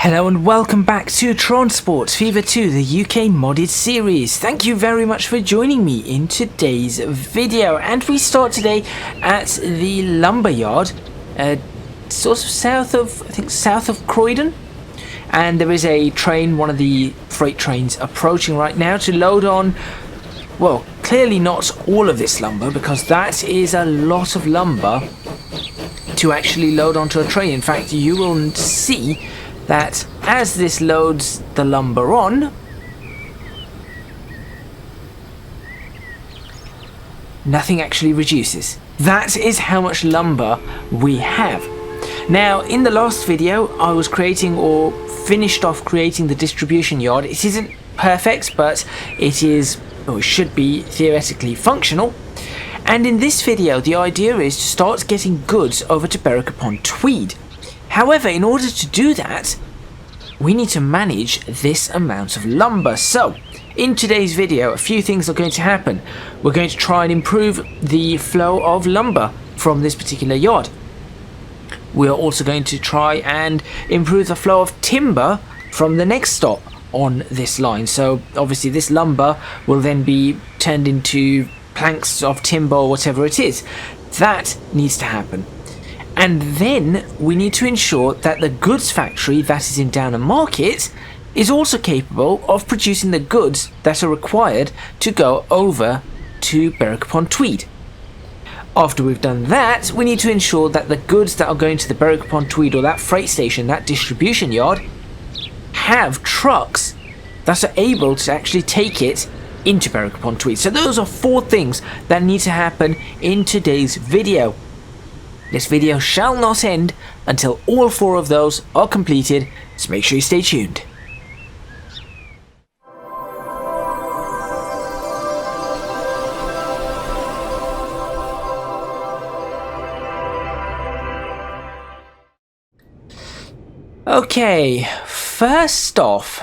Hello and welcome back to Transport Fever 2, the UK modded series. Thank you very much for joining me in today's video. And we start today at the lumber yard, sort of south of Croydon. And there is a train, one of the freight trains, approaching right now to load on, well, clearly not all of this lumber, because that is a lot of lumber to actually load onto a train. In fact, you will see that as this loads the lumber on, nothing actually reduces. That is how much lumber we have. Now, in the last video, I was creating or finished off creating the distribution yard. It isn't perfect, but it is, or it should be, theoretically functional. And in this video, the idea is to start getting goods over to Berwick upon Tweed. However, in order to do that, we need to manage this amount of lumber. So, in today's video, a few things are going to happen. We're going to try and improve the flow of lumber from this particular yard. We are also going to try and improve the flow of timber from the next stop on this line. So, obviously, this lumber will then be turned into planks of timber or whatever it is. That needs to happen. And then we need to ensure that the goods factory that is in Downham Market is also capable of producing the goods that are required to go over to Berwick upon Tweed. After we've done that, we need to ensure that the goods that are going to the Berwick upon Tweed, or that freight station, that distribution yard, have trucks that are able to actually take it into Berwick upon Tweed. So those are 4 things that need to happen in today's video. This video shall not end until all 4 of those are completed, so make sure you stay tuned. Okay, first off,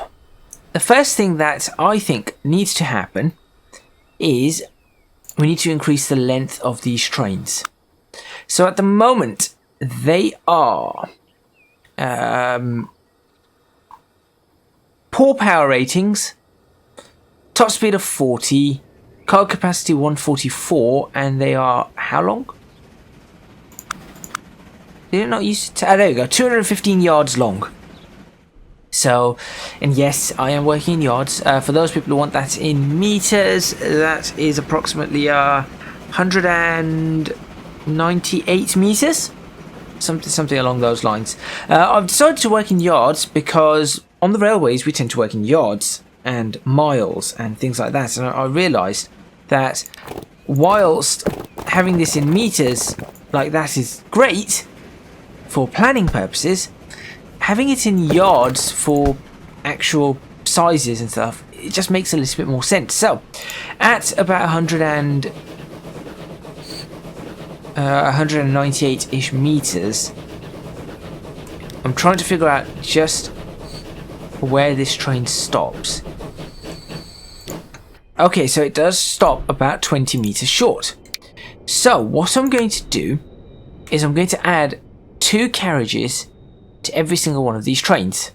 the first thing that I think needs to happen is we need to increase the length of these trains. So at the moment, they are poor power ratings, top speed of 40, car capacity 144, and they are how long? Did it not used to? There we go, 215 yards long. So, and yes, I am working in yards. For those people who want that in meters, that is approximately 198 meters, something along those lines. I've decided to work in yards because on the railways we tend to work in yards and miles and things like that, and I realised that whilst having this in meters like that is great for planning purposes, having it in yards for actual sizes and stuff, it just makes a little bit more sense. So at about 198-ish meters, I'm trying to figure out just where this train stops. Okay, so it does stop about 20 meters short. So what I'm going to do is I'm going to add 2 carriages to every single one of these trains.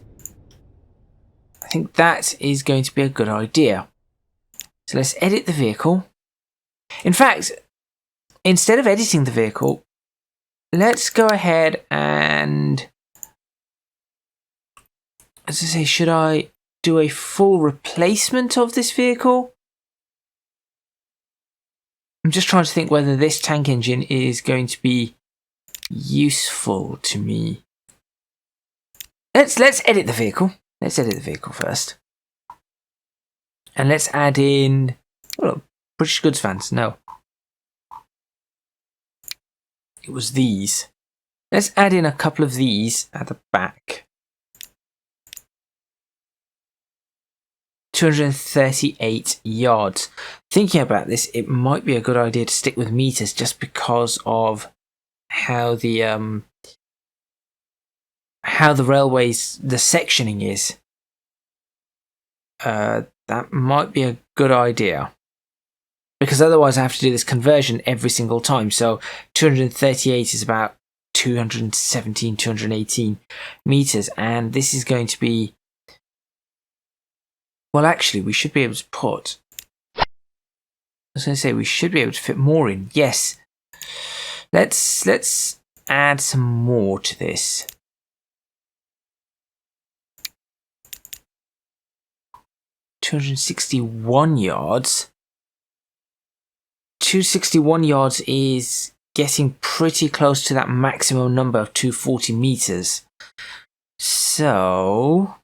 I think that is going to be a good idea. So let's edit the vehicle. In fact, instead of editing the vehicle, let's go ahead and, as I say, should I do a full replacement of this vehicle? I'm just trying to think whether this tank engine is going to be useful to me. Let's edit the vehicle. Let's edit the vehicle first. And let's add in, oh, British goods vans. No. It was these. Let's add in a couple of these at the back. 238 yards. Thinking about this, it might be a good idea to stick with meters just because of how the railways, the sectioning is. That might be a good idea, because otherwise I have to do this conversion every single time. So 238 is about 217, 218 meters, and this is going to be, well, actually, we should be able to put, I was going to say we should be able to fit more in. Yes, let's add some more to this. $261 yards. 261 yards is getting pretty close to that maximum number of 240 meters. So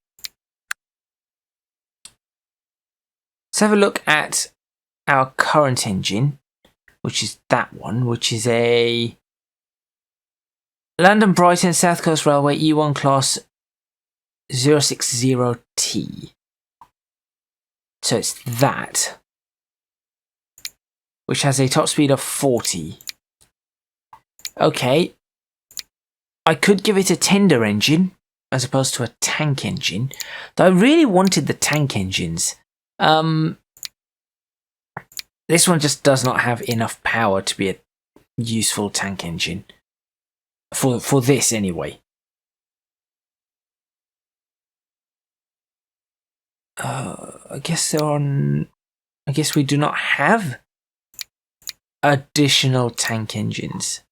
let's have a look at our current engine, which is that one, which is a London Brighton South Coast Railway E1 class 060T. So it's that, which has a top speed of 40. Okay, I could give it a tender engine as opposed to a tank engine, though I really wanted the tank engines. This one just does not have enough power to be a useful tank engine. For this anyway. I guess we do not have additional tank engines.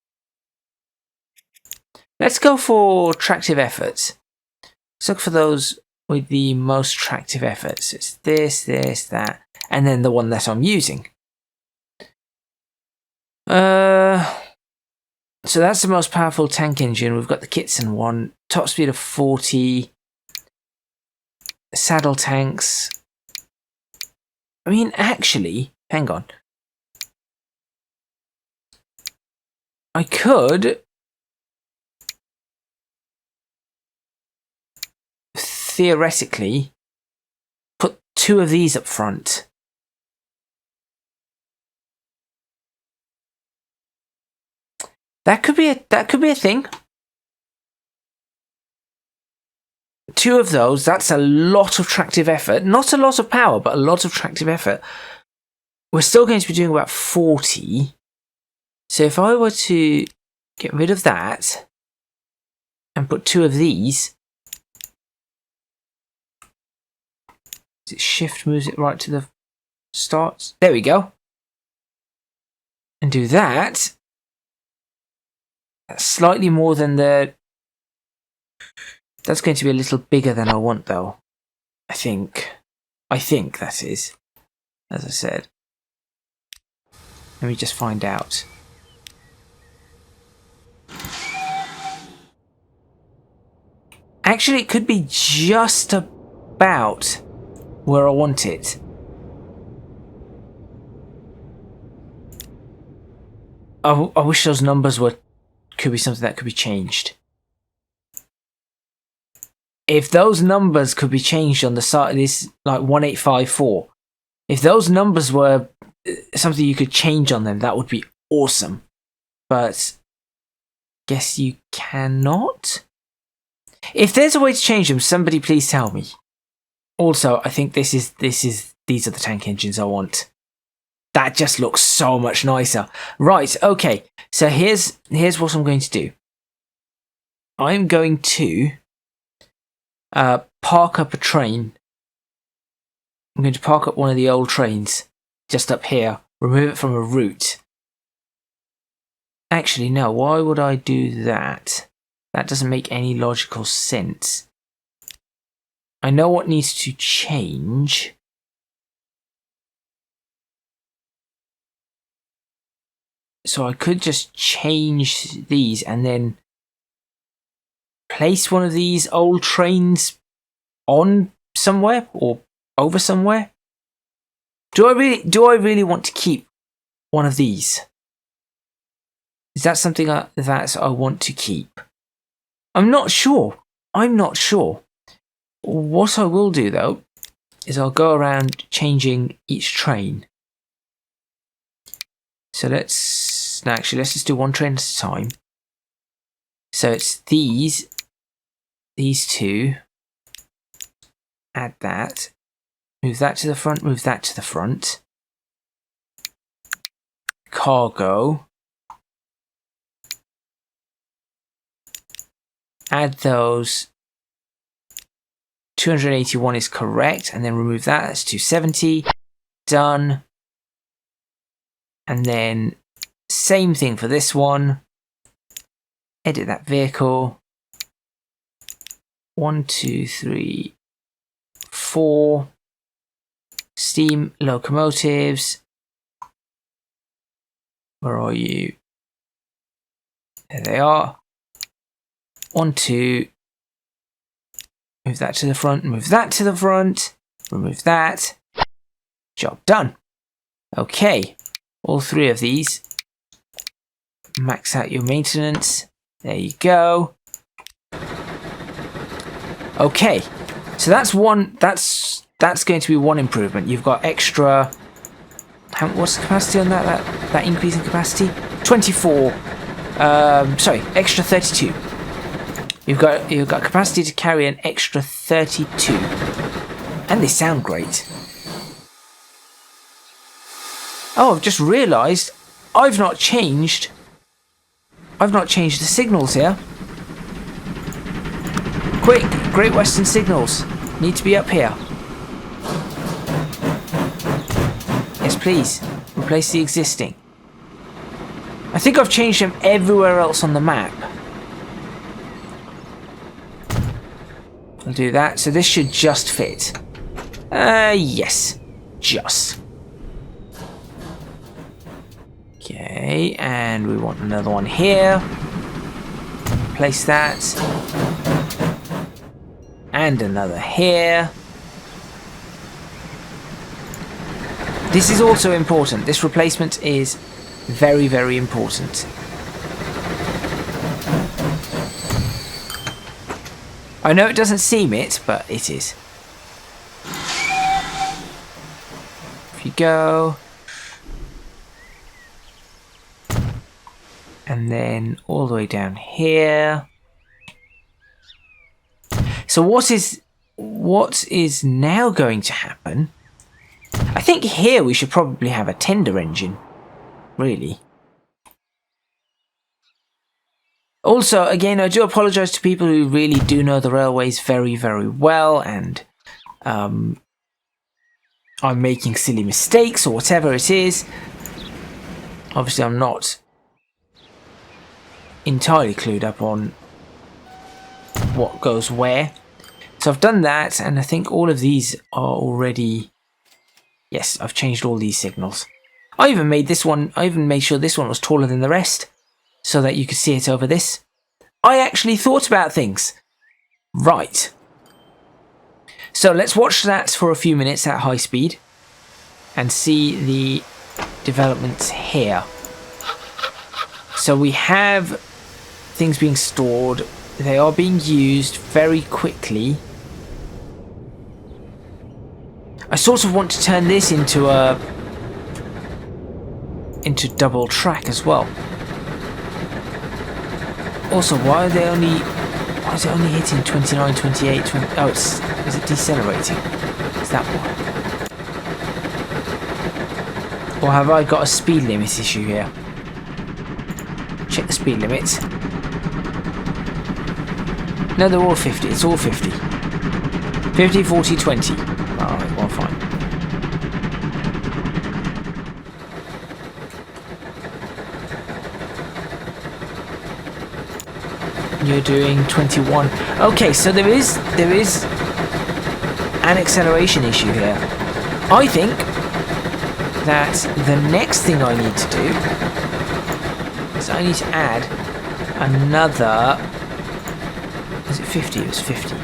Let's go for tractive efforts. Let's look for those with the most tractive efforts. It's this, that, and then the one that I'm using. So that's the most powerful tank engine. We've got the Kitson one, top speed of 40, saddle tanks. I mean, actually, hang on. I could theoretically put 2 of these up front. That could be a thing. 2 of those, that's a lot of tractive effort. Not a lot of power, but a lot of tractive effort. We're still going to be doing about 40. So if I were to get rid of that and put 2 of these, shift moves it right to the start. There we go. And do that. That's slightly more than the... That's going to be a little bigger than I want, though. I think that is, as I said. Let me just find out. Actually, it could be just about where I want it. I wish those numbers could be something that could be changed. If those numbers could be changed on the side of this, like 1854, if those numbers were something you could change on them, that would be awesome. But guess you cannot. If there's a way to change them, somebody please tell me. Also, I think these are the tank engines I want. That just looks so much nicer. Right, okay. So here's what I'm going to do. I'm going to park up a train. I'm going to park up one of the old trains just up here, remove it from a route. Actually, no, why would I do that? That doesn't make any logical sense. I know what needs to change. So I could just change these and then place one of these old trains on somewhere or over somewhere. Do I really want to keep one of these? Is that something that I want to keep? I'm not sure. What I will do though is I'll go around changing each train. So let's just do one train at a time. So it's these 2. Add that. Move that to the front, move that to the front. Cargo. add those. 281 is correct, and then remove that. That's 270. Done. And then same thing for this one. Edit that vehicle. 1, 2, 3, 4. Steam locomotives. Where are you? There they are. 1, 2. Move that to the front. Move that to the front. Remove that. Job done. Okay. All 3 of these. Max out your maintenance. There you go. Okay. So that's one. That's going to be one improvement. You've got extra. What's the capacity on that? That increase in capacity? 24. Sorry, extra 32. You've got capacity to carry an extra 32, and they sound great. Oh, I've just realised I've not changed the signals here. Quick, Great Western signals need to be up here. Yes, please replace the existing. I think I've changed them everywhere else on the map. I'll do that. So this should just fit. Yes. Just. Okay, and we want another one here. Place that. And another here. This is also important. This replacement is very, very important. I know it doesn't seem it, but it is. If you go. And then all the way down here. So what is now going to happen? I think here we should probably have a tender engine. Really. Also, again, I do apologise to people who really do know the railways very, very well, and I'm making silly mistakes or whatever it is. Obviously, I'm not entirely clued up on what goes where. So I've done that, and I think all of these are already... Yes, I've changed all these signals. I even made sure this one was taller than the rest, so that you could see it over this. I actually thought about things. Right. So let's watch that for a few minutes at high speed and see the developments here. So we have things being stored. They are being used very quickly. I sort of want to turn this into double track as well. Also, why is it only hitting 29, 28, 20? Oh, is it decelerating? Is that why? Or have I got a speed limit issue here? Check the speed limit. No, they're all 50. It's all 50. 50, 40, 20. Alright, well, fine. You're doing 21. Okay, so there is an acceleration issue here. I think that the next thing I need to do is I need to add another... Is it 50? It was 50.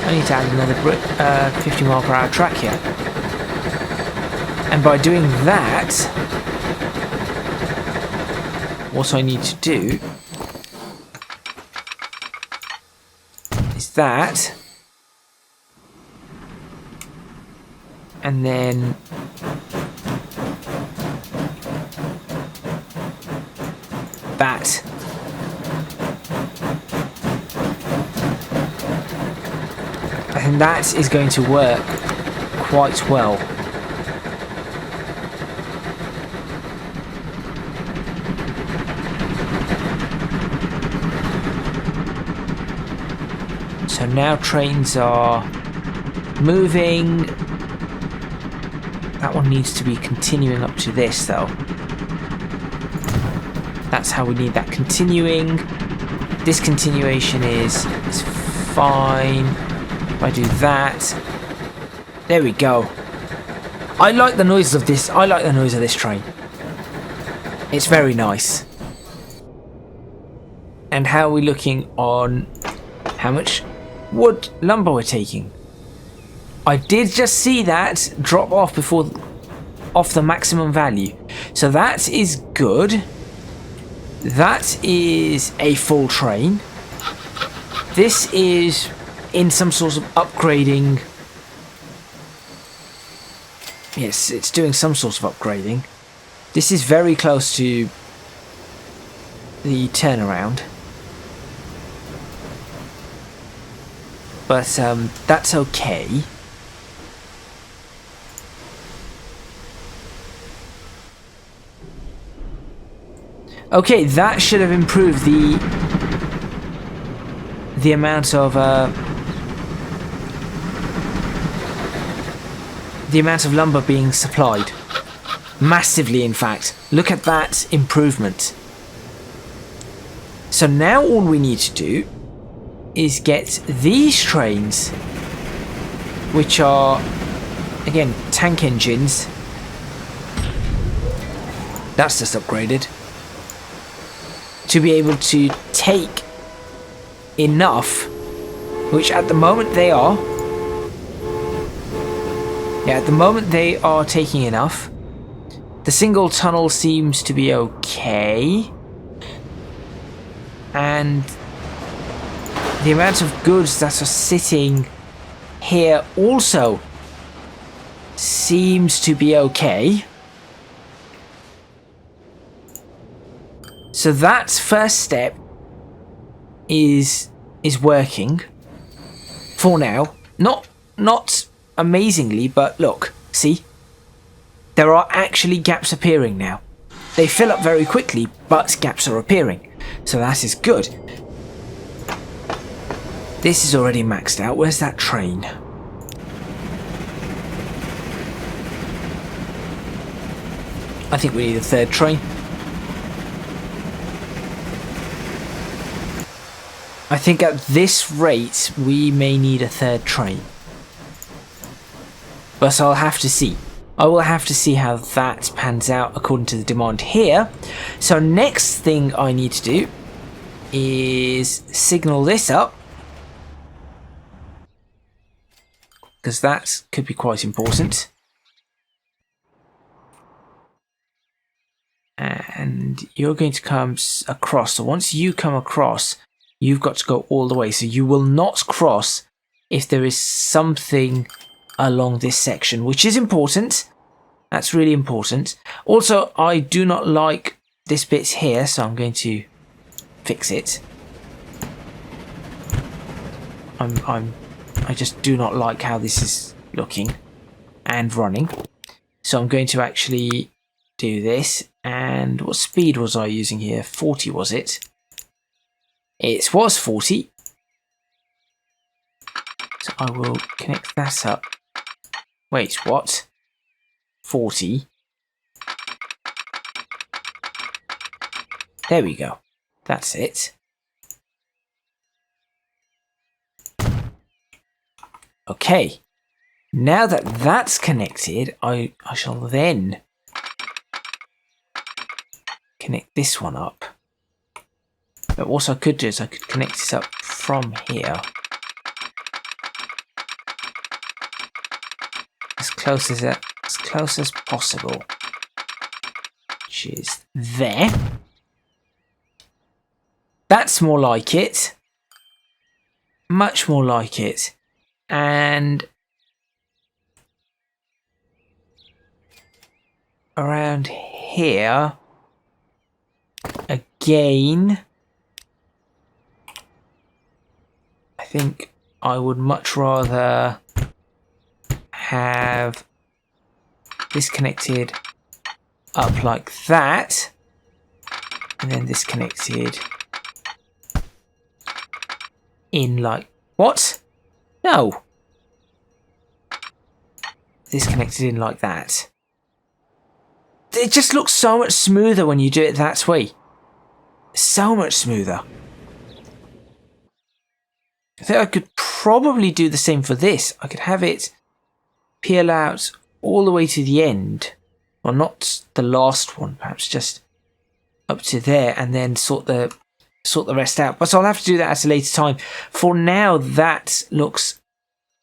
I need to add another 50 mile per hour track here. And by doing that, what I need to do is that, and then that. And that is going to work quite well. So now trains are moving. That one needs to be continuing up to this though. That's how we need that continuing. This continuation is fine. If I do that, there we go. I like the noise of this. I like the noise of this train. It's very nice. And how are we looking on how much wood lumber we're taking? I did just see that drop off off the maximum value. So that is good. That is a full train. This is in some sort of upgrading. Yes, it's doing some sort of upgrading. This is very close to the turnaround. But that's okay. Okay, that should have improved the amount of lumber being supplied. Massively, in fact. Look at that improvement. So now all we need to do is get these trains, which are, again, tank engines. That's just upgraded. To be able to take enough, which at the moment they are. Yeah, at the moment they are taking enough. The single tunnel seems to be okay. And the amount of goods that are sitting here also seems to be okay. So that first step is working for now. Not amazingly, but look, see? There are actually gaps appearing now. They fill up very quickly, but gaps are appearing. So that is good. This is already maxed out. Where's that train? I think we need a third train. I think at this rate, we may need a third train. But I'll have to see. I will have to see how that pans out according to the demand here. So next thing I need to do is signal this up. Because that could be quite important. And you're going to come across. So once you come across, you've got to go all the way. So you will not cross if there is something along this section, which is important. That's really important. Also, I do not like this bit here, so I'm going to fix it. I just do not like how this is looking and running. So I'm going to actually do this. And what speed was I using here? 40 was it? It was 40. So I will connect that up. Wait, what? 40. There we go. That's it. Okay. Now that that's connected, I shall then connect this one up. But what I could do is I could connect this up from here. As close as possible. Which is there. That's more like it. Much more like it. And around here again, I think I would much rather have this connected up like that, and then this connected in like what? No. This connected in like that. It just looks so much smoother when you do it that way. So much smoother. I think I could probably do the same for this. I could have it peel out all the way to the end. Well, not the last one, perhaps just up to there, and then sort the rest out. But I'll have to do that at a later time. For now, that looks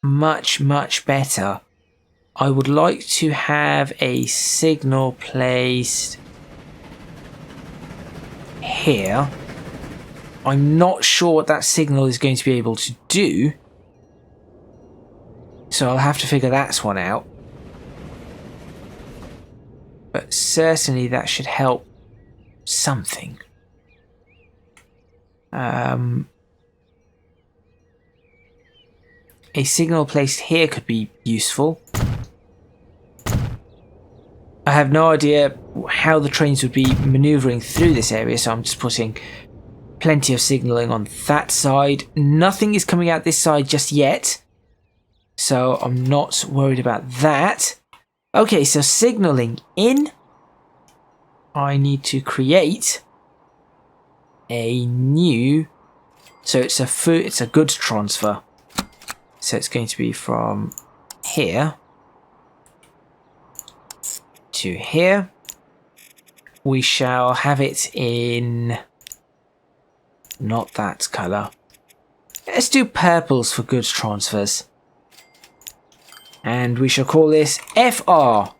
much, much better. I would like to have a signal placed here. I'm not sure what that signal is going to be able to do, so I'll have to figure that one out. But certainly that should help something. A signal placed here could be useful. I have no idea how the trains would be manoeuvring through this area, so I'm just putting plenty of signalling on that side. Nothing is coming out this side just yet, so I'm not worried about that. Okay, so signalling in. I need to create a new, so it's a goods transfer. So it's going to be from here to here. We shall have it in not that colour. Let's do purples for goods transfers. And we shall call this FRRA.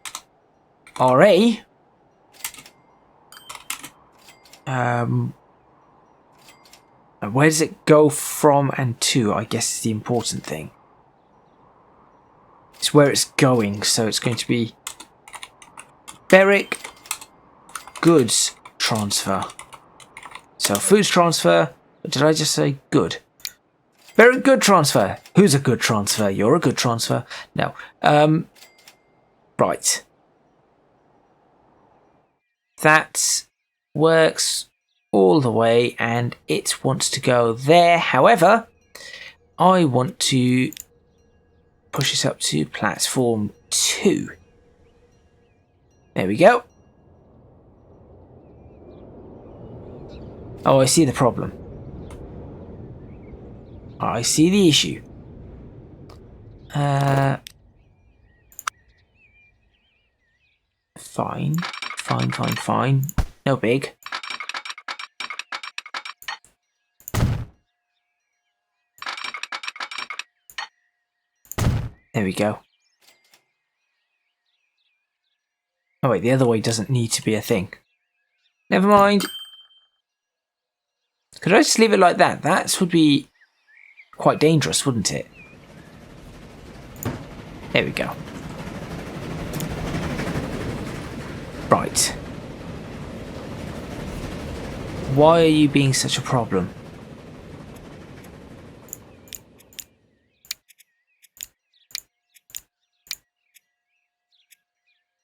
Where does it go from and to, I guess, is the important thing. It's where it's going, so it's going to be Berwick goods transfer. So foods transfer, or did I just say good? Berwick good transfer. Who's a good transfer? You're a good transfer. No. Right. That works all the way, and it wants to go there. However, I want to push this up to platform 2. There we go. Oh, I see the problem. I see the issue. Fine. No big. There we go. Oh wait, the other way doesn't need to be a thing. Never mind. Could I just leave it like that? That would be quite dangerous, wouldn't it? There we go. Right. Why are you being such a problem?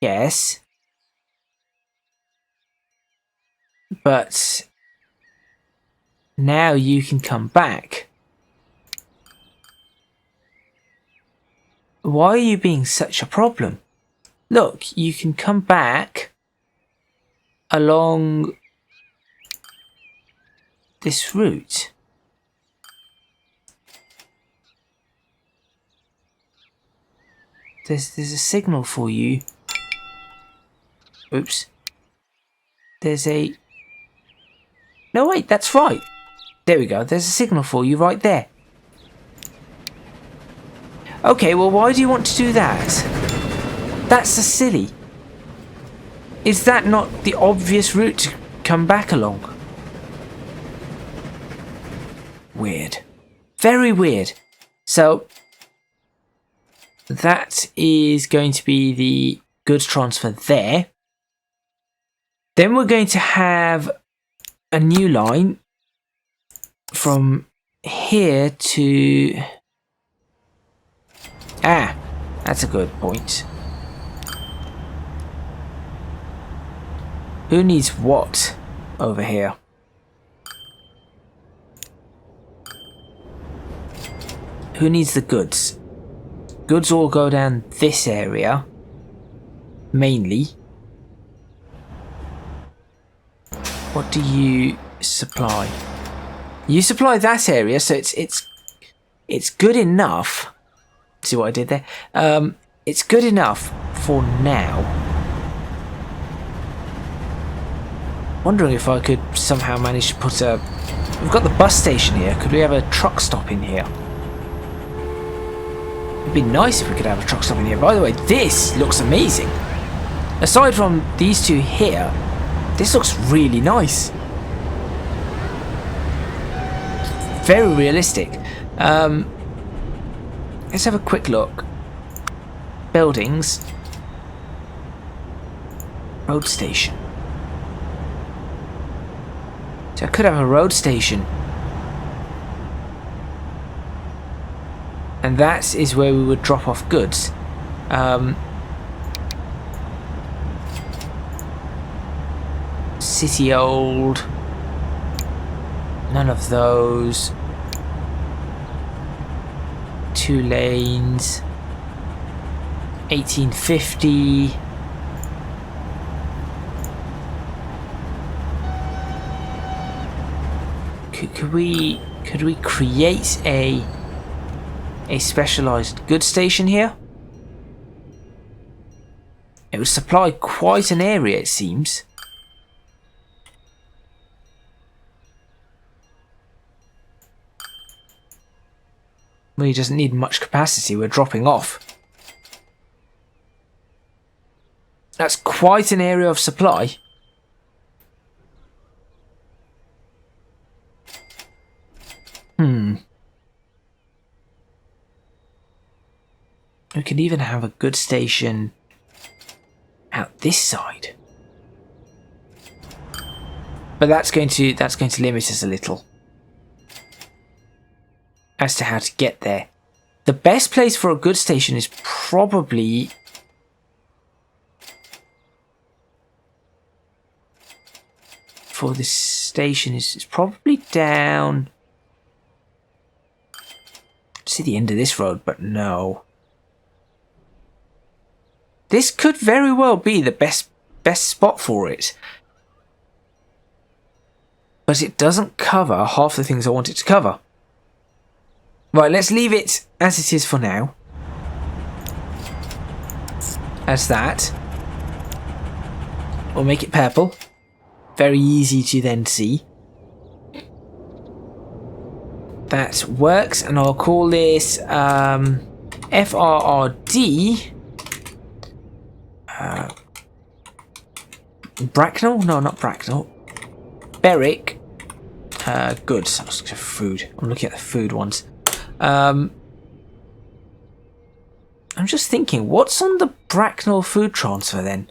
Yes. But now you can come back. Why are you being such a problem? Look, you can come back along this route. There's a signal for you. Oops. There's a... No, wait, that's right. There we go. There's a signal for you right there. Okay, well, why do you want to do that? That's so silly. Is that not the obvious route to come back along? Weird. Very weird. So, that is going to be the goods transfer there. Then we're going to have a new line from here to... Ah, that's a good point. Who needs what over here? who needs the goods? Goods all go down this area, mainly. What do you supply? You supply that area, so it's good enough. See what I did there? It's good enough for now. Wondering if I could somehow manage to put a... We've got the bus station here. Could we have a truck stop in here? It'd be nice if we could have a truck stop in here. By the way, this looks amazing. Aside from these two here, this looks really nice. Very realistic. Let's have a quick look. Buildings. Road station. So I could have a road station. And that is where we would drop off goods. City old. None of those. 2 lanes. 1850. Could we create a specialized goods station here? It would supply quite an area, it seems. Well, he doesn't need much capacity. We're dropping off. That's quite an area of supply. We could even have a goods station out this side. But that's going to limit us a little as to how to get there. The best place for a goods station is probably for this station is probably down. See the end of this road, but no. This could very well be the best spot for it. But it doesn't cover half the things I want it to cover. Right, let's leave it as it is for now. As that. We'll make it purple. Very easy to then see. That works, and I'll call this FRRD. Bracknell? No, not Bracknell. Berwick. Goods. I was looking for food. I'm looking at the food ones. I'm just thinking, what's on the Bracknell food transfer then?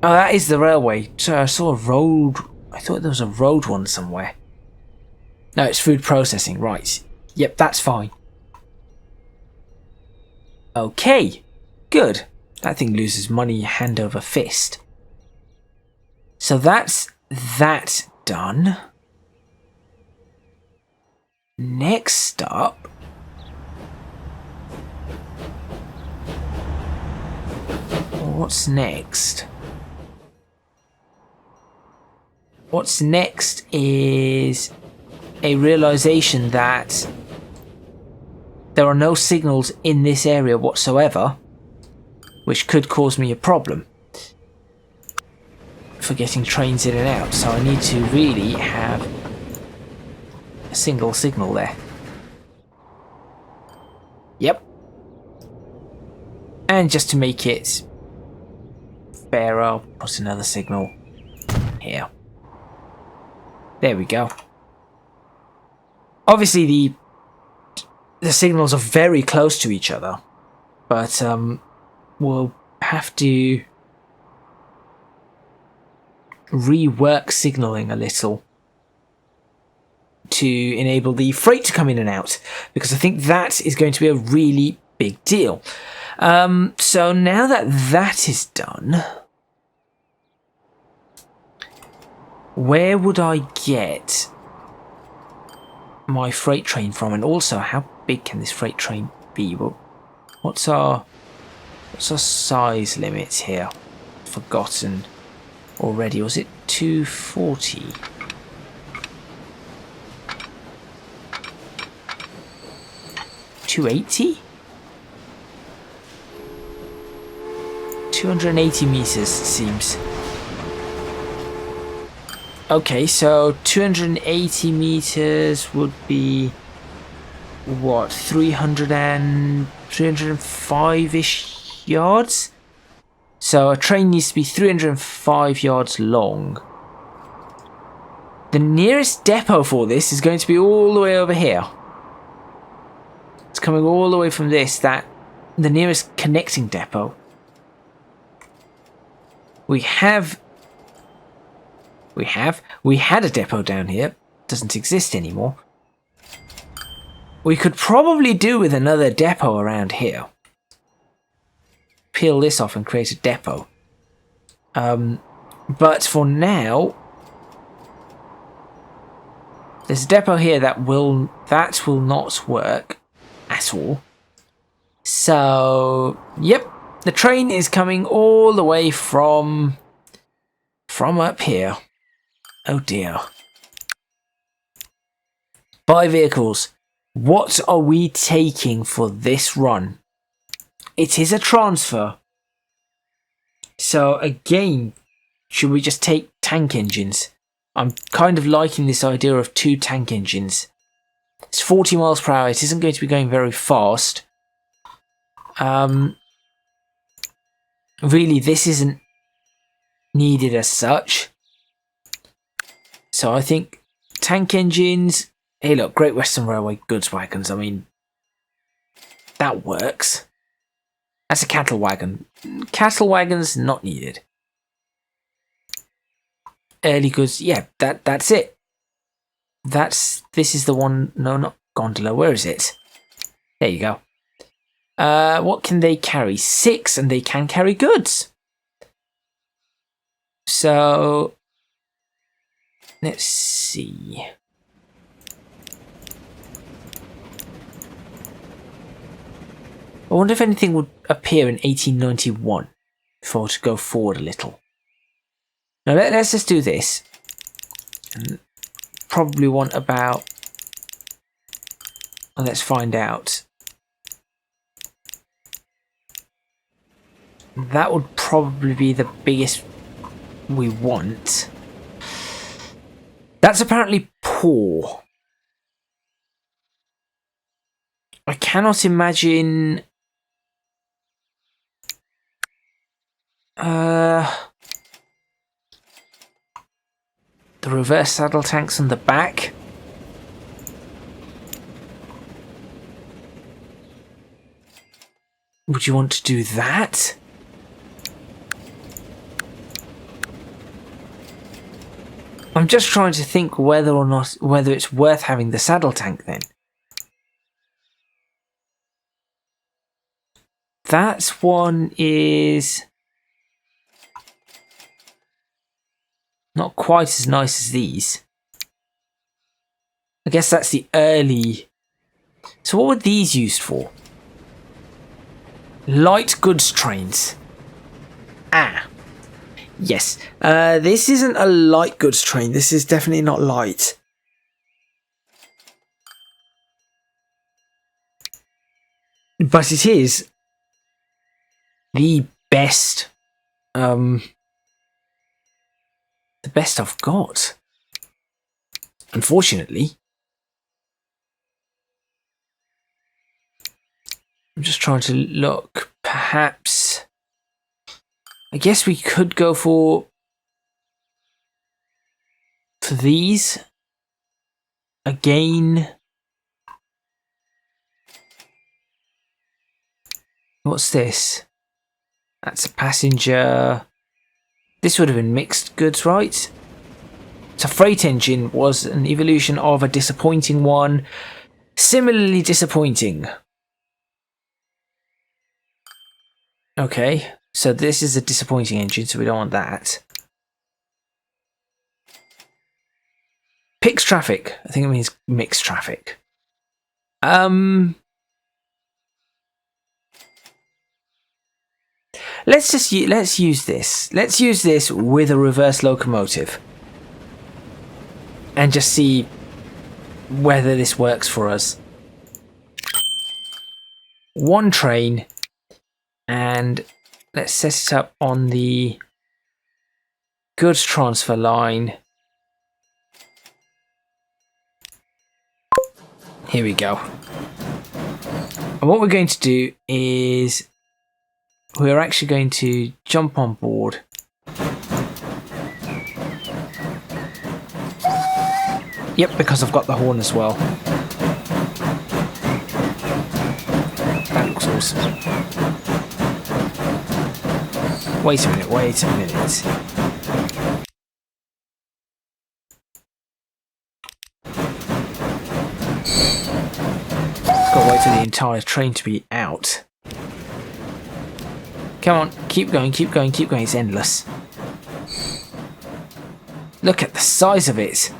Oh, that is the railway. So I saw a road. I thought there was a road one somewhere. No, it's food processing. Right. Yep, that's fine. Okay. Good. That thing loses money hand over fist. So that's that done. Next up. What's next? What's next is a realization that there are no signals in this area whatsoever, which could cause me a problem for getting trains in and out. So I need to really have a single signal there. Yep. And just to make it fair, I'll put another signal here. There we go. Obviously the signals are very close to each other, but we'll have to rework signaling a little to enable the freight to come in and out, because I think that is going to be a really big deal. So now that that is done, where would I get my freight train from? And also, how big can this freight train be? Well, what's our size limit here? Forgotten already. Was it 240? $280? 280 meters, it seems. Okay, so 280 meters would be what, 305-ish yards? So a train needs to be 305 yards long. The nearest depot for this is going to be all the way over here. It's coming all the way from this, the nearest connecting depot. We had a depot down here. Doesn't exist anymore. We could probably do with another depot around here. Peel this off and create a depot. But for now, there's a depot here that will not work at all. So, yep, the train is coming all the way from up here. Oh dear. Buy vehicles. What are we taking for this run? It is a transfer. So again, should we just take tank engines? I'm kind of liking this idea of 2 tank engines. It's 40 miles per hour. It isn't going to be going very fast. Really, this isn't needed as such. So I think tank engines. Hey look, Great Western Railway goods wagons. I mean, that works. That's a cattle wagon. Cattle wagons not needed. Early goods, yeah, that's it. This is the one. No, not gondola. Where is it? There you go. What can they carry? 6, and they can carry goods. So let's see. I wonder if anything would appear in 1891 if I were to go forward a little. Now let's just do this. And probably want about... Well, let's find out. That would probably be the biggest we want. That's apparently poor. I cannot imagine... the reverse saddle tanks on the back. Would you want to do that? I'm just trying to think whether it's worth having the saddle tank then. That one is not quite as nice as these. I guess that's the early... So what were these used for? Light goods trains. Ah. Yes. This isn't a light goods train. This is definitely not light. But it is the best... the best I've got. Unfortunately. I'm just trying to look. Perhaps... I guess we could go for these. Again. What's this? That's a passenger... This would have been mixed goods, right? So freight engine was an evolution of a disappointing one. Similarly disappointing. Okay, so this is a disappointing engine, so we don't want that. Pix traffic. I think it means mixed traffic. Let's use this. Let's use this with a reverse locomotive, and just see whether this works for us. One train, and let's set it up on the goods transfer line. Here we go. And what we're going to do is we're actually going to jump on board. Yep, because I've got the horn as well. That looks awesome. Wait a minute, wait a minute. Gotta wait for the entire train to be out. Come on, keep going, keep going, keep going. It's endless. Look at the size of it.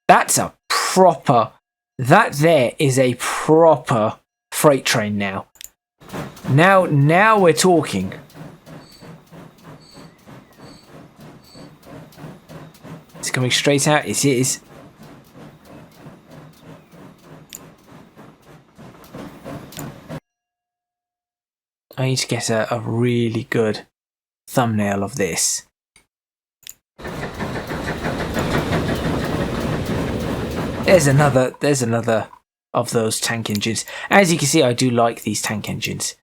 That's a proper... That there is a proper freight train now. Now we're talking. It's coming straight out. It is. I need to get a really good thumbnail of this. There's another of those tank engines. As you can see, I do like these tank engines.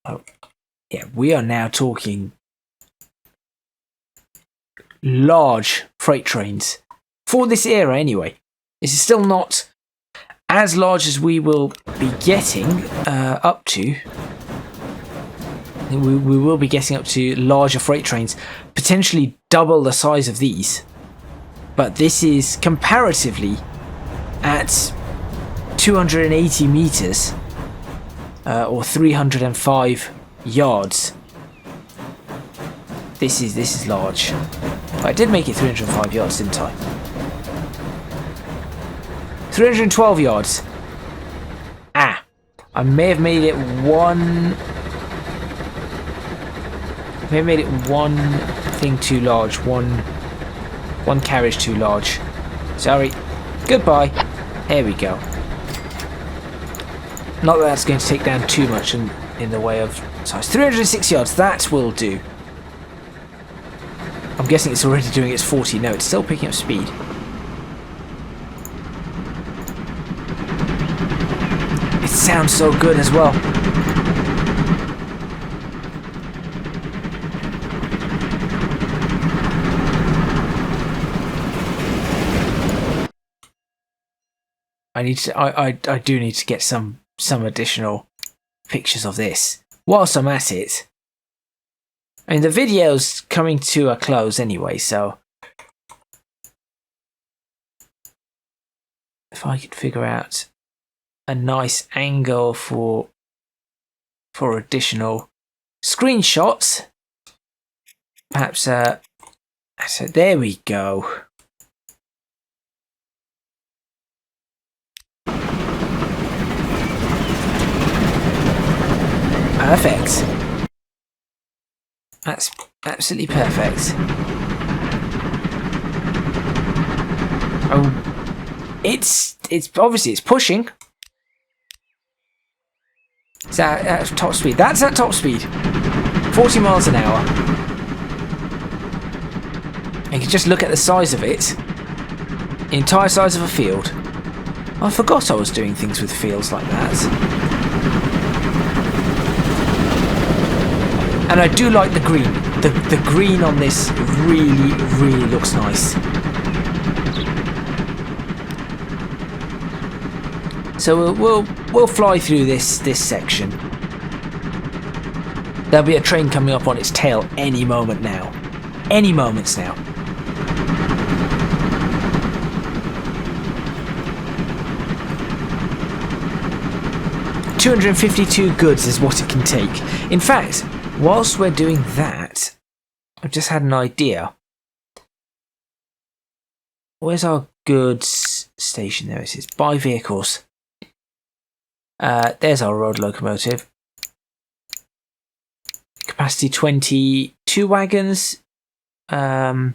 Oh, yeah, we are now talking large freight trains for this era anyway. This is still not as large as we will be getting up to. We will be getting up to larger freight trains, potentially double the size of these. But this is comparatively at 280 meters or 305 yards. This is large. I did make it 305 yards, didn't I? 312 yards. Ah, I may have made it one. May have made it one thing too large. One carriage too large. Sorry. Goodbye. There we go. Not that that's going to take down too much in the way of size. 306 yards. That will do. I'm guessing it's already doing its 40. No, it's still picking up speed. It sounds so good as well. I do need to get some additional pictures of this whilst I'm at it. I mean, the video's coming to a close anyway, so if I could figure out a nice angle for additional screenshots, perhaps. So there we go. Perfect. That's absolutely perfect. Oh, it's obviously it's pushing. Is that at top speed? That's at top speed. 40 miles an hour. And you can just look at the size of it. The entire size of a field. I forgot I was doing things with fields like that. And I do like the green. The green on this really looks nice. So we'll fly through this section. There'll be a train coming up on its tail any moment now. Any moments now. $252 goods is what it can take. In fact, whilst we're doing that, I've just had an idea. Where's our goods station? There it is. Buy vehicles. There's our road locomotive. Capacity 20, 2 wagons. That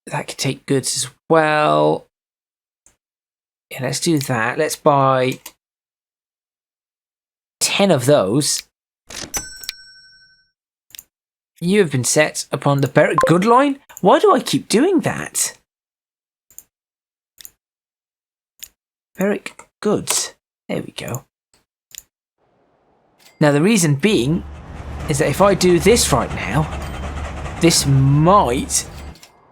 could take goods as well. Yeah, let's do that. Let's buy 10 of those. You have been set upon the Berwick good line. Why do I keep doing that? Berwick goods. There we go. Now the reason being is that if I do this right now, this might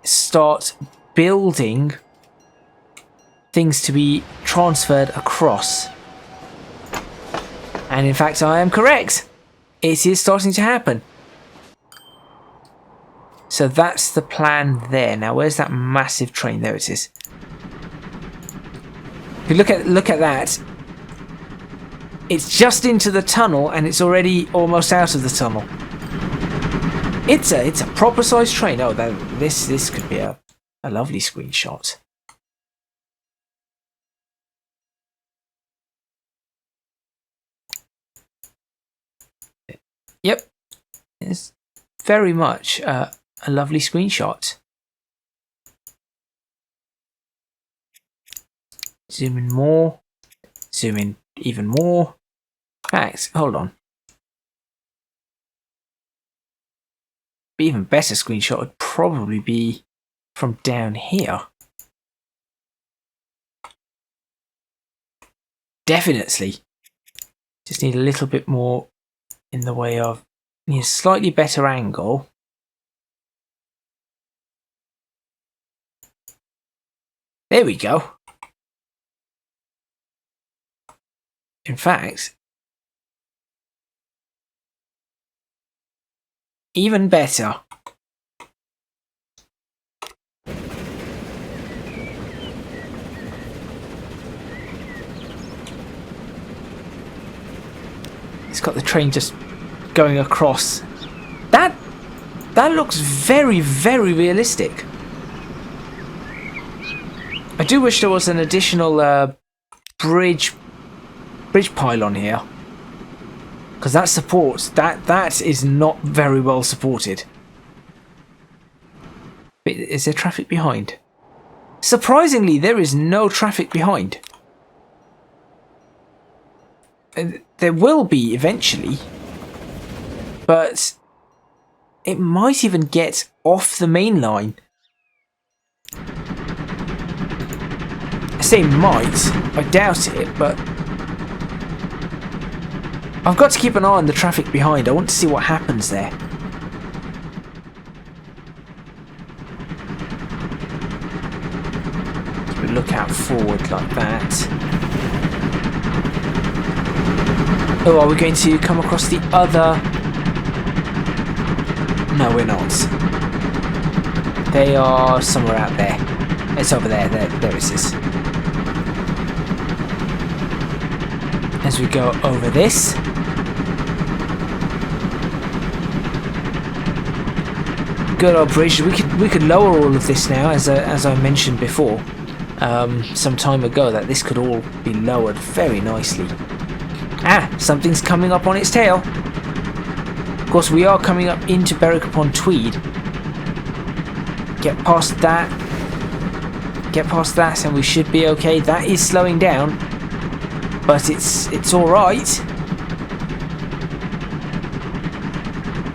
start building things to be transferred across. And in fact, I am correct. It is starting to happen. So that's the plan there. Now, where's that massive train? There it is. If you look at that, it's just into the tunnel, and it's already almost out of the tunnel. It's a proper sized train. Oh, this could be a lovely screenshot. Yep, it's very much a lovely screenshot. Zoom in more. Zoom in even more. Thanks. Hold on. Even better screenshot would probably be from down here. Definitely. Just need a little bit more in the way of, need a slightly better angle. There we go. In fact, even better. It's got the train just going across. That looks very, very realistic. I do wish there was an additional bridge pylon here, because that supports that is not very well supported. Is there traffic behind? Surprisingly, there is no traffic behind. There will be eventually, but it might even get off the main line. I say might, I doubt it, but I've got to keep an eye on the traffic behind. I want to see what happens there. Keep a lookout forward like that. Oh, are we going to come across the other? No, we're not. They are somewhere out there. It's over there. There it is. As we go over this. Good old bridge. We could lower all of this now, as I mentioned before, some time ago, that this could all be lowered very nicely. Ah, something's coming up on its tail. Of course, we are coming up into Berwick upon Tweed. Get past that. Get past that, and we should be okay. That is slowing down, but it's all right.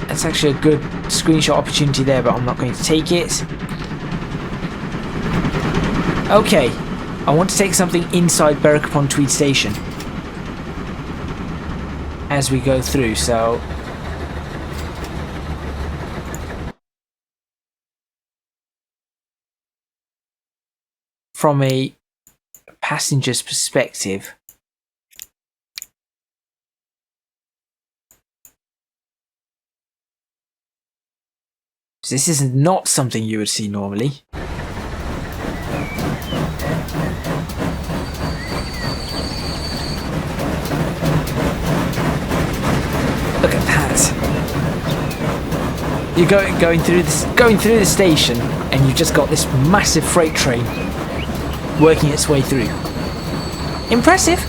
That's actually a good screenshot opportunity there, but I'm not going to take it. Okay, I want to take something inside Berwick upon Tweed station as we go through, so from a passenger's perspective, this is not something you would see normally. You're going through the station, and you've just got this massive freight train working its way through. Impressive.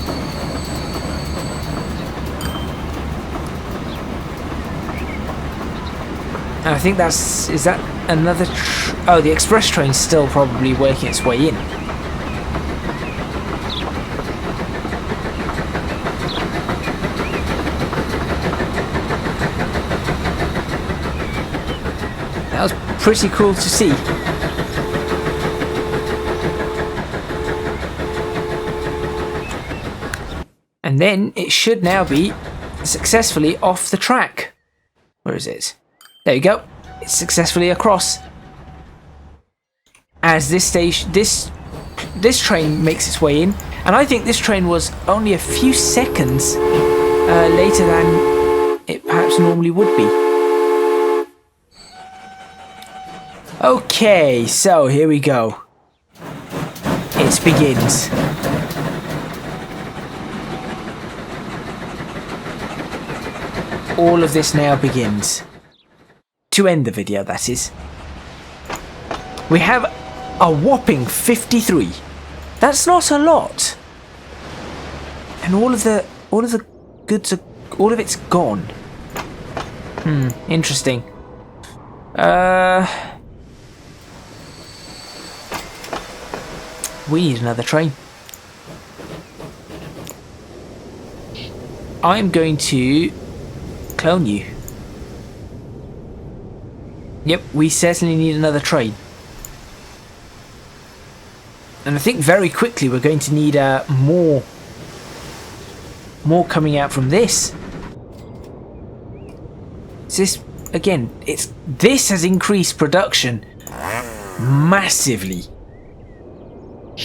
And I think is that another? Oh, the express train's still probably working its way in. That was pretty cool to see. And then it should now be successfully off the track. Where is it? There you go. It's successfully across. As this train makes its way in, and I think this train was only a few seconds later than it perhaps normally would be. Okay, so here we go. It begins. All of this now begins. To end the video, that is. We have a whopping 53. That's not a lot. And all of the goods all of it's gone. Interesting. We need another train. I'm going to clone you. Yep, we certainly need another train. And I think very quickly we're going to need more coming out from this. This again, this has increased production massively.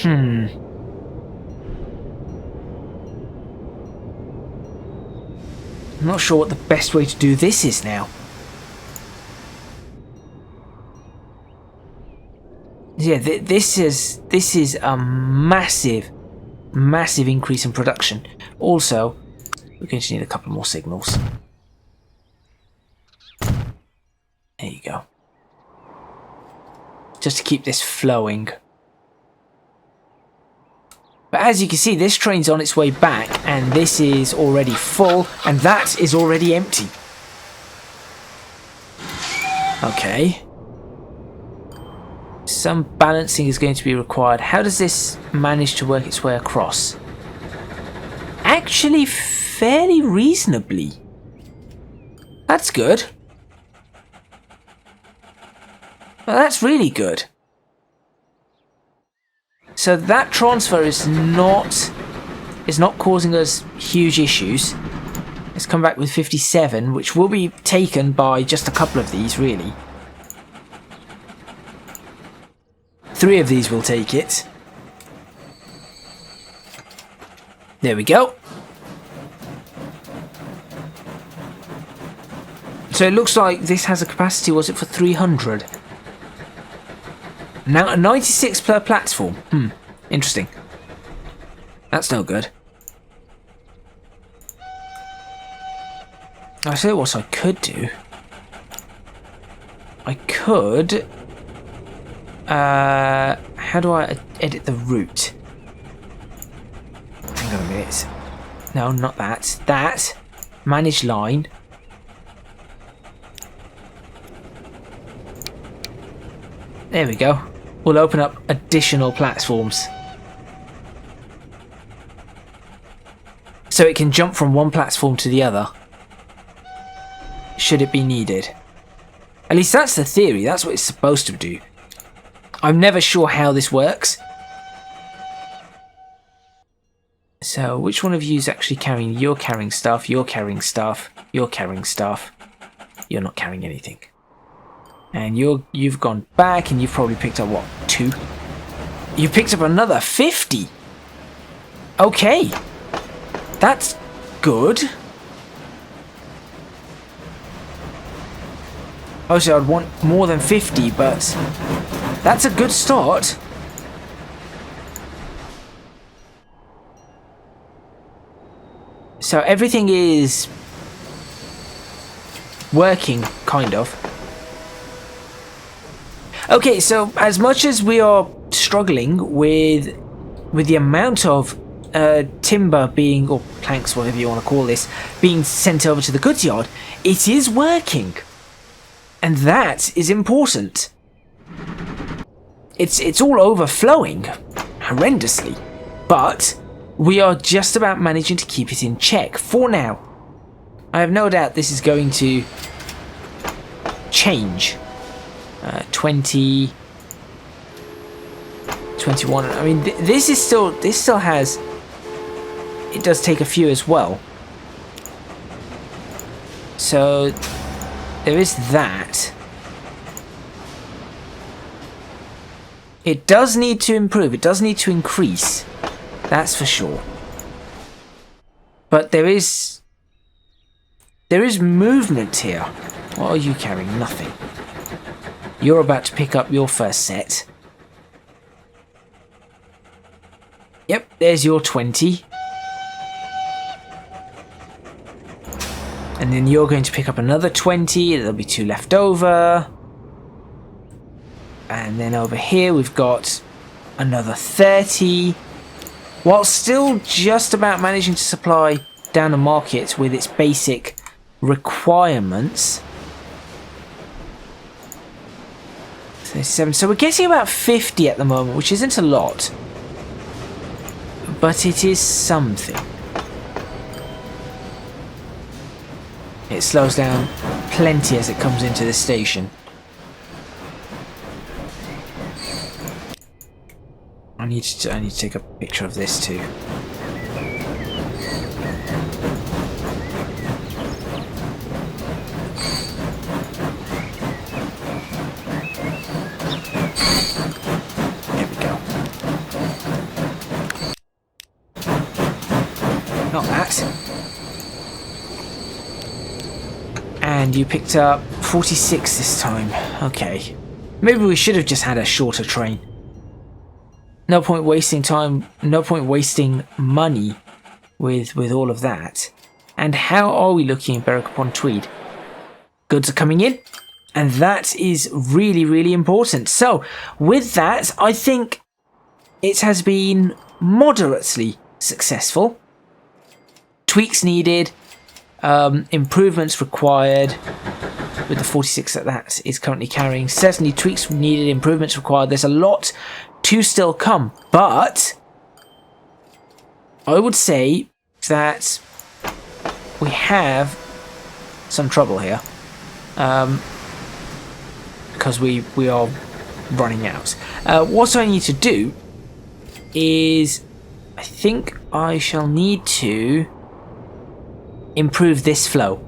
I'm not sure what the best way to do this is now. Yeah, this is a massive increase in production. Also, we're going to need a couple more signals. There you go. Just to keep this flowing. But as you can see, this train's on its way back, and this is already full, and that is already empty. Okay. Some balancing is going to be required. How does this manage to work its way across? Actually, fairly reasonably. That's good. Well, that's really good. So that transfer is not causing us huge issues. Let's come back with 57, which will be taken by just a couple of these, really. 3 of these will take it. There we go. So it looks like this has a capacity, was it for 300? Now 96 per platform. Interesting. That's no good. I'll tell you what I could do. I could... how do I edit the route? Hang on a minute. No, not that. That. Manage line. There we go. We'll open up additional platforms. So it can jump from one platform to the other, should it be needed. At least that's the theory, that's what it's supposed to do. I'm never sure how this works. So which one of you is actually carrying? You're carrying stuff, you're carrying stuff, you're carrying stuff. You're not carrying anything. And you've gone back and you've probably picked up what, 2? You picked up another 50. Okay. That's good. Obviously I'd want more than 50, but that's a good start. So everything is working, kind of. Okay, so as much as we are struggling with the amount of timber being, or planks, whatever you want to call this, being sent over to the goods yard, it is working. And that is important. It's all overflowing horrendously, but we are just about managing to keep it in check for now. I have no doubt this is going to change. 20, 21. I mean, this still has. It does take a few as well. So there is that. It does need to improve. It does need to increase. That's for sure. But there is movement here. What are you carrying? Nothing. You're about to pick up your first set. Yep, there's your 20. And then you're going to pick up another 20. There'll be 2 left over. And then over here we've got another 30. While still just about managing to supply down the market with its basic requirements. 37. So we're getting about 50 at the moment, which isn't a lot. But it is something. It slows down plenty as it comes into the station. I need to take a picture of this too. There we go. Not that. And you picked up 46 this time. Okay. Maybe we should have just had a shorter train. No point wasting time, no point wasting money with all of that. And how are we looking in Berwick upon Tweed? Goods are coming in, and that is really, really important. So, with that, I think it has been moderately successful. Tweaks needed, improvements required. With the 46 that is currently carrying, certainly tweaks needed, improvements required. There's a lot to still come, but I would say that we have some trouble here, because we are running out. What I need to do is, I think I shall need to improve this flow.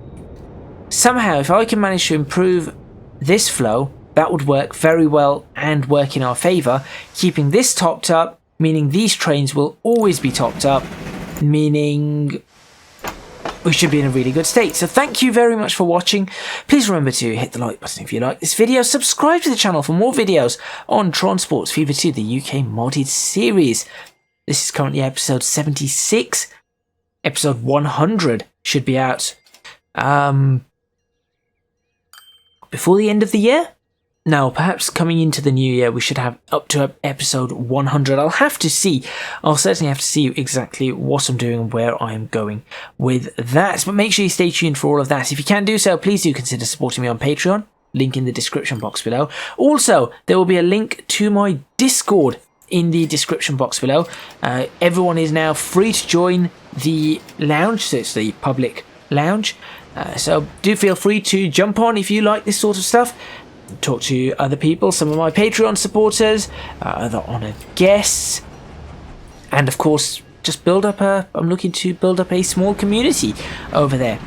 Somehow, if I can manage to improve this flow, that would work very well and work in our favour, keeping this topped up, meaning these trains will always be topped up, meaning we should be in a really good state. So thank you very much for watching. Please remember to hit the like button if you like this video, subscribe to the channel for more videos on Transports Fever 2, the UK modded series. This is currently episode 76. Episode 100 should be out before the end of the year. Now, perhaps coming into the new year, we should have up to episode 100. I'll certainly have to see exactly what I'm doing and where I'm going with that. But make sure you stay tuned for all of that. If you can do so, please do consider supporting me on Patreon. Link in the description box below. Also, there will be a link to my Discord in the description box below. Everyone is now free to join the lounge, so it's the public lounge. So do feel free to jump on if you like this sort of stuff. Talk to other people, some of my Patreon supporters, other honoured guests, and of course just I'm looking to build up a small community over there.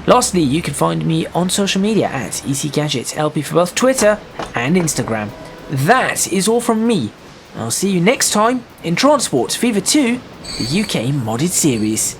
Lastly, you can find me on social media at ECGadget LP for both Twitter and Instagram. That is all from me. I'll see you next time in Transport Fever 2, the UK modded series.